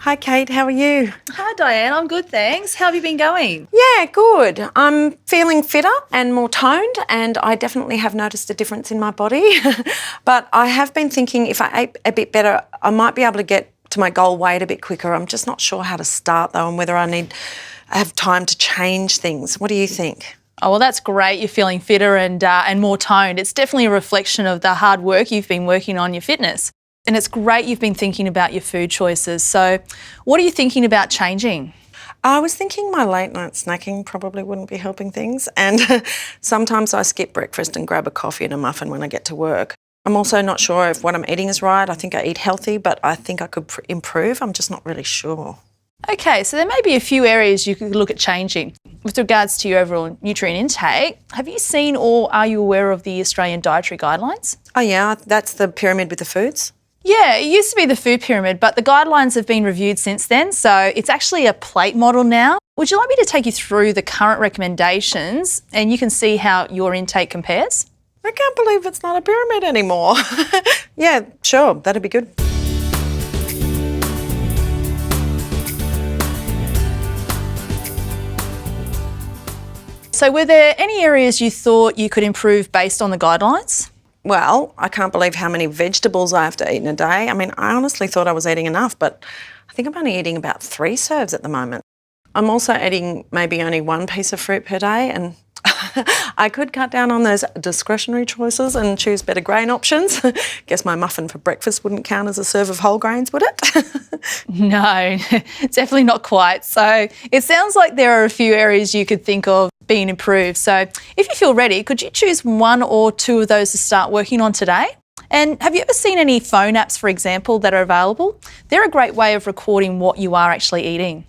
Hi Kate, how are you? Hi Diane, I'm good thanks. How have you been going? Yeah, good. I'm feeling fitter and more toned, and I definitely have noticed a difference in my body. But I have been thinking if I ate a bit better, I might be able to get to my goal weight a bit quicker. I'm just not sure how to start though, and whether I have time to change things. What do you think? Oh, well, that's great. You're feeling fitter and more toned. It's definitely a reflection of the hard work you've been working on your fitness. And it's great you've been thinking about your food choices. So what are you thinking about changing? I was thinking my late night snacking probably wouldn't be helping things, and sometimes I skip breakfast and grab a coffee and a muffin when I get to work. I'm also not sure if what I'm eating is right. I think I eat healthy, but I think I could improve. I'm just not really sure. Okay, so there may be a few areas you could look at changing. With regards to your overall nutrient intake, have you seen or are you aware of the Australian Dietary Guidelines? Oh yeah, that's the pyramid with the foods? Yeah, it used to be the food pyramid, but the guidelines have been reviewed since then, so it's actually a plate model now. Would you like me to take you through the current recommendations and you can see how your intake compares? I can't believe it's not a pyramid anymore. Yeah, sure, that'd be good. So were there any areas you thought you could improve based on the guidelines? Well, I can't believe how many vegetables I have to eat in a day. I mean, I honestly thought I was eating enough, but I think I'm only eating about 3 serves at the moment. I'm also eating maybe only 1 piece of fruit per day, and I could cut down on those discretionary choices and choose better grain options. Guess my muffin for breakfast wouldn't count as a serve of whole grains, would it? No, definitely not quite. So it sounds like there are a few areas you could think of being improved. So if you feel ready, could you choose 1 or 2 of those to start working on today? And have you ever seen any phone apps, for example, that are available? They're a great way of recording what you are actually eating.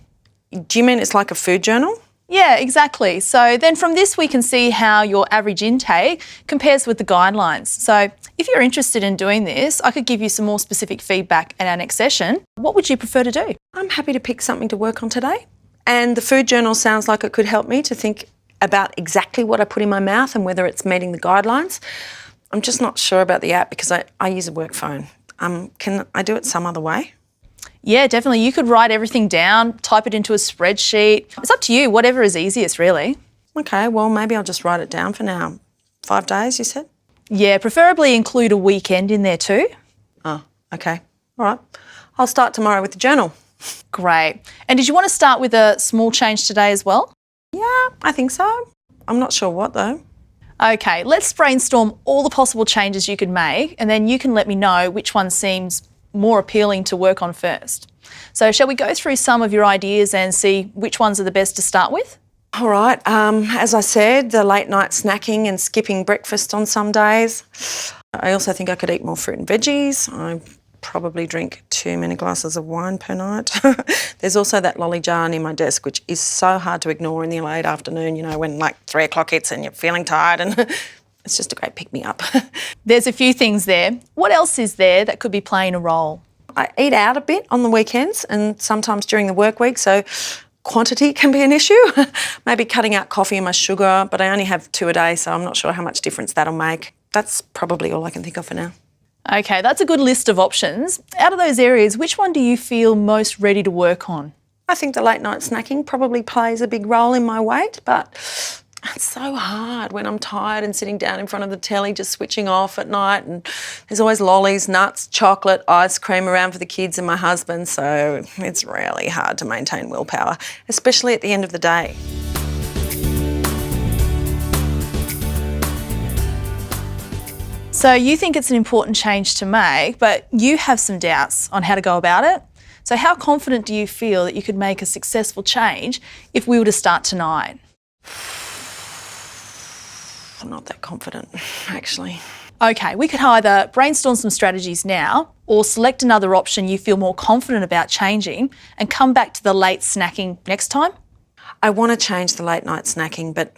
Do you mean it's like a food journal? Yeah, exactly. So then from this we can see how your average intake compares with the guidelines. So if you're interested in doing this, I could give you some more specific feedback at our next session. What would you prefer to do? I'm happy to pick something to work on today. And the food journal sounds like it could help me to think about exactly what I put in my mouth and whether it's meeting the guidelines. I'm just not sure about the app because I use a work phone. Can I do it some other way? Yeah, definitely. You could write everything down, type it into a spreadsheet. It's up to you, whatever is easiest, really. Okay, well, maybe I'll just write it down for now. 5 days, you said? Yeah, preferably include a weekend in there too. Oh, okay. All right. I'll start tomorrow with the journal. Great. And did you want to start with a small change today as well? Yeah, I think so. I'm not sure what though. Okay, let's brainstorm all the possible changes you could make and then you can let me know which one seems more appealing to work on first. So shall we go through some of your ideas and see which ones are the best to start with? All right. As I said, the late night snacking and skipping breakfast on some days. I also think I could eat more fruit and veggies. I probably drink too many glasses of wine per night. There's also that lolly jar near my desk, which is so hard to ignore in the late afternoon, you know, when like 3 o'clock hits and you're feeling tired, and it's just a great pick-me-up. There's a few things there. What else is there that could be playing a role? I eat out a bit on the weekends and sometimes during the work week, so quantity can be an issue. Maybe cutting out coffee and my sugar, but I only have 2 a day, so I'm not sure how much difference that'll make. That's probably all I can think of for now. Okay, that's a good list of options. Out of those areas, which one do you feel most ready to work on? I think the late night snacking probably plays a big role in my weight, but it's so hard when I'm tired and sitting down in front of the telly just switching off at night, and there's always lollies, nuts, chocolate, ice cream around for the kids and my husband, so it's really hard to maintain willpower, especially at the end of the day. So you think it's an important change to make, but you have some doubts on how to go about it. So how confident do you feel that you could make a successful change if we were to start tonight? I'm not that confident, actually. Okay, we could either brainstorm some strategies now or select another option you feel more confident about changing and come back to the late snacking next time. I want to change the late night snacking, but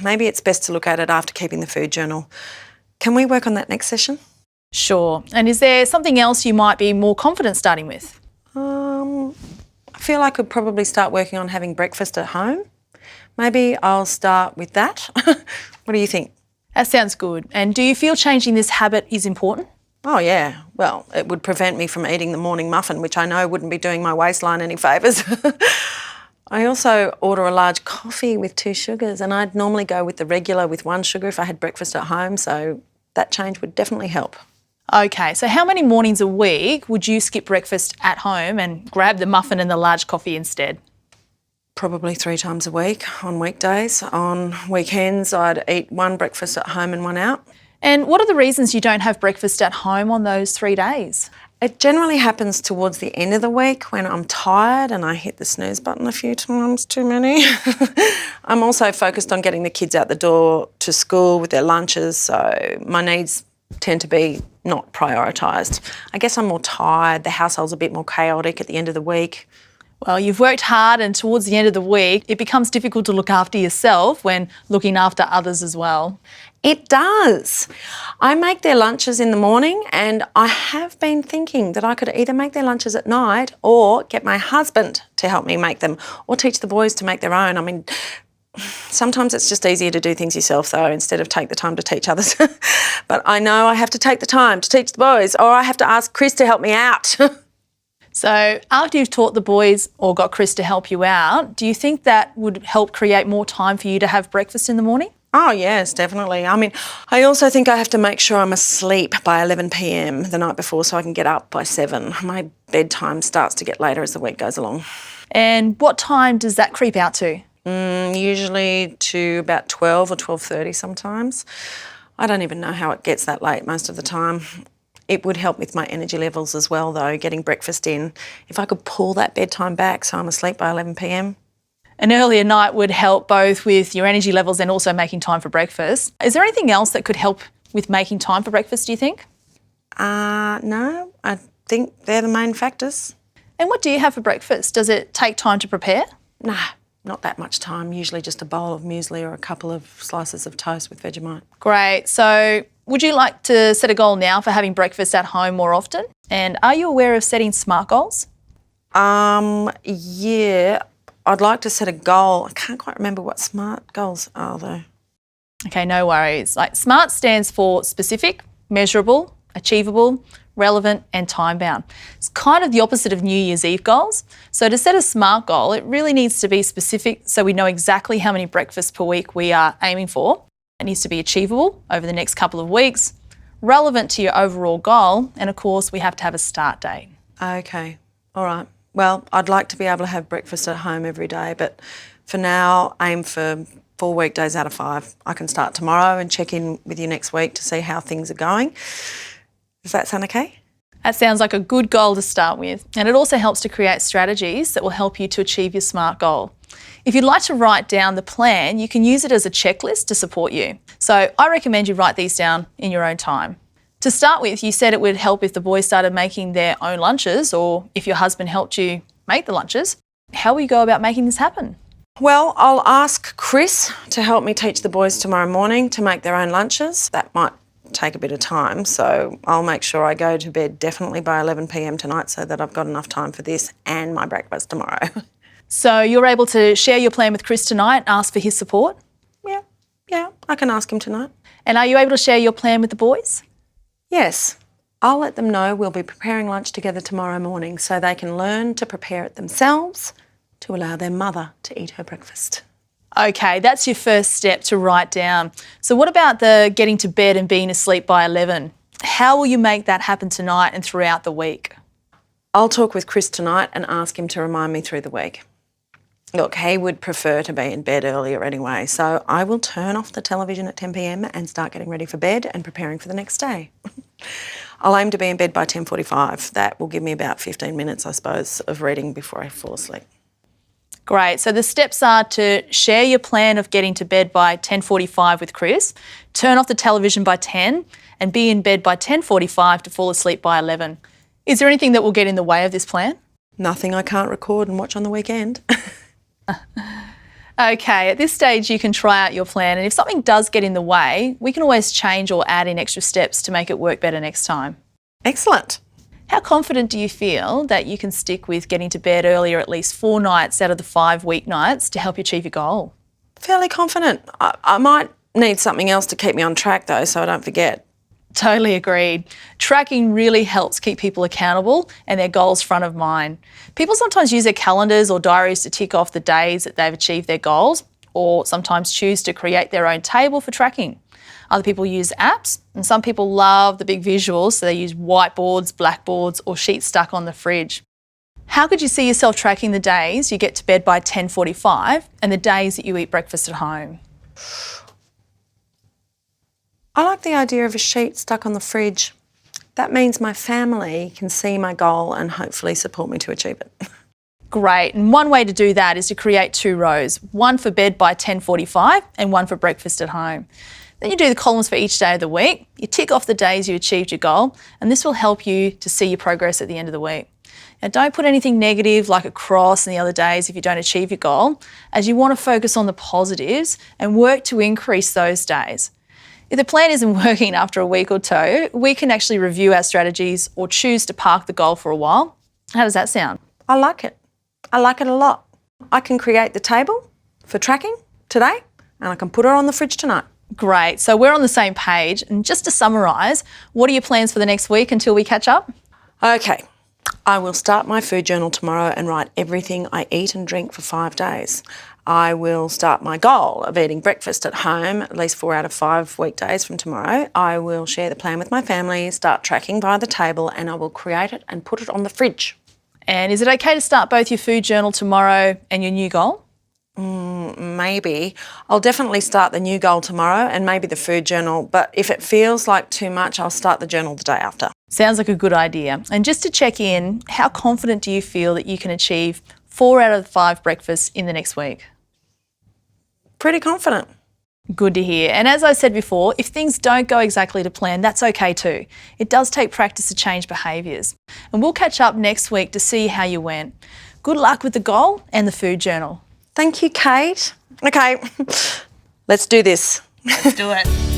maybe it's best to look at it after keeping the food journal. Can we work on that next session? Sure. And is there something else you might be more confident starting with? I feel I could probably start working on having breakfast at home. Maybe I'll start with that. What do you think? That sounds good. And do you feel changing this habit is important? Oh, yeah. Well, it would prevent me from eating the morning muffin, which I know wouldn't be doing my waistline any favours. I also order a large coffee with 2 sugars, and I'd normally go with the regular with 1 sugar if I had breakfast at home, so that change would definitely help. Okay, so how many mornings a week would you skip breakfast at home and grab the muffin and the large coffee instead? Probably 3 times a week on weekdays. On weekends, I'd eat 1 breakfast at home and 1 out. And what are the reasons you don't have breakfast at home on those 3 days? It generally happens towards the end of the week when I'm tired and I hit the snooze button a few times too many. I'm also focused on getting the kids out the door to school with their lunches, so my needs tend to be not prioritised. I guess I'm more tired, the household's a bit more chaotic at the end of the week. Well, you've worked hard and towards the end of the week, it becomes difficult to look after yourself when looking after others as well. It does. I make their lunches in the morning, and I have been thinking that I could either make their lunches at night or get my husband to help me make them, or teach the boys to make their own. I mean, sometimes it's just easier to do things yourself though, instead of take the time to teach others. But I know I have to take the time to teach the boys, or I have to ask Chris to help me out. So after you've taught the boys or got Chris to help you out, do you think that would help create more time for you to have breakfast in the morning? Oh, yes, definitely. I mean, I also think I have to make sure I'm asleep by 11 p.m. the night before so I can get up by 7. My bedtime starts to get later as the week goes along. And what time does that creep out to? Usually to about 12 or 12:30 sometimes. I don't even know how it gets that late most of the time. It would help with my energy levels as well, though, getting breakfast in. If I could pull that bedtime back so I'm asleep by 11 p.m. An earlier night would help both with your energy levels and also making time for breakfast. Is there anything else that could help with making time for breakfast, do you think? No, I think they're the main factors. And what do you have for breakfast? Does it take time to prepare? Nah, not that much time. Usually just a bowl of muesli or a couple of slices of toast with Vegemite. Great. So would you like to set a goal now for having breakfast at home more often? And are you aware of setting SMART goals? Yeah, I'd like to set a goal. I can't quite remember what SMART goals are though. Okay, no worries. Like SMART stands for specific, measurable, achievable, relevant and time-bound. It's kind of the opposite of New Year's Eve goals. So to set a SMART goal, it really needs to be specific so we know exactly how many breakfasts per week we are aiming for. It needs to be achievable over the next couple of weeks, relevant to your overall goal, and of course we have to have a start date. Okay, all right. Well, I'd like to be able to have breakfast at home every day, but for now, aim for 4 weekdays out of 5. I can start tomorrow and check in with you next week to see how things are going. Does that sound okay? That sounds like a good goal to start with, and it also helps to create strategies that will help you to achieve your SMART goal. If you'd like to write down the plan, you can use it as a checklist to support you. So I recommend you write these down in your own time. To start with, you said it would help if the boys started making their own lunches or if your husband helped you make the lunches. How will you go about making this happen? Well, I'll ask Chris to help me teach the boys tomorrow morning to make their own lunches. That might take a bit of time, so I'll make sure I go to bed definitely by 11 p.m. tonight so that I've got enough time for this and my breakfast tomorrow. So you're able to share your plan with Chris tonight, ask for his support? Yeah, I can ask him tonight. And are you able to share your plan with the boys? Yes, I'll let them know we'll be preparing lunch together tomorrow morning so they can learn to prepare it themselves to allow their mother to eat her breakfast. Okay, that's your first step to write down. So what about the getting to bed and being asleep by 11? How will you make that happen tonight and throughout the week? I'll talk with Chris tonight and ask him to remind me through the week. Look, he would prefer to be in bed earlier anyway, so I will turn off the television at 10 p.m. and start getting ready for bed and preparing for the next day. I'll aim to be in bed by 10:45. That will give me about 15 minutes, I suppose, of reading before I fall asleep. Great. So the steps are to share your plan of getting to bed by 10:45 with Chris, turn off the television by 10 and be in bed by 10:45 to fall asleep by 11. Is there anything that will get in the way of this plan? Nothing I can't record and watch on the weekend. Okay, at this stage you can try out your plan, and if something does get in the way, we can always change or add in extra steps to make it work better next time. Excellent. How confident do you feel that you can stick with getting to bed earlier at least 4 nights out of the 5 weeknights to help you achieve your goal? Fairly confident. I might need something else to keep me on track though, so I don't forget. Totally agreed. Tracking really helps keep people accountable and their goals front of mind. People sometimes use their calendars or diaries to tick off the days that they've achieved their goals, or sometimes choose to create their own table for tracking. Other people use apps, and some people love the big visuals, so they use whiteboards, blackboards, or sheets stuck on the fridge. How could you see yourself tracking the days you get to bed by 10:45 and the days that you eat breakfast at home? I like the idea of a sheet stuck on the fridge. That means my family can see my goal and hopefully support me to achieve it. Great, and one way to do that is to create 2 rows, one for bed by 10:45 and one for breakfast at home. Then you do the columns for each day of the week, you tick off the days you achieved your goal, and this will help you to see your progress at the end of the week. Now don't put anything negative like a cross in the other days if you don't achieve your goal, as you want to focus on the positives and work to increase those days. If the plan isn't working after a week or two, we can actually review our strategies or choose to park the goal for a while. How does that sound? I like it. I like it a lot. I can create the table for tracking today and I can put it on the fridge tonight. Great, so we're on the same page. And just to summarise, what are your plans for the next week until we catch up? Okay, I will start my food journal tomorrow and write everything I eat and drink for 5 days. I will start my goal of eating breakfast at home at least 4 out of 5 weekdays from tomorrow. I will share the plan with my family, start tracking via the table, and I will create it and put it on the fridge. And is it okay to start both your food journal tomorrow and your new goal? Maybe. I'll definitely start the new goal tomorrow and maybe the food journal, but if it feels like too much, I'll start the journal the day after. Sounds like a good idea. And just to check in, how confident do you feel that you can achieve 4 out of 5 breakfasts in the next week? Pretty confident. Good to hear. And as I said before, if things don't go exactly to plan, that's okay too. It does take practice to change behaviours. And we'll catch up next week to see how you went. Good luck with the goal and the food journal. Thank you, Kate. Okay, let's do this. Let's do it.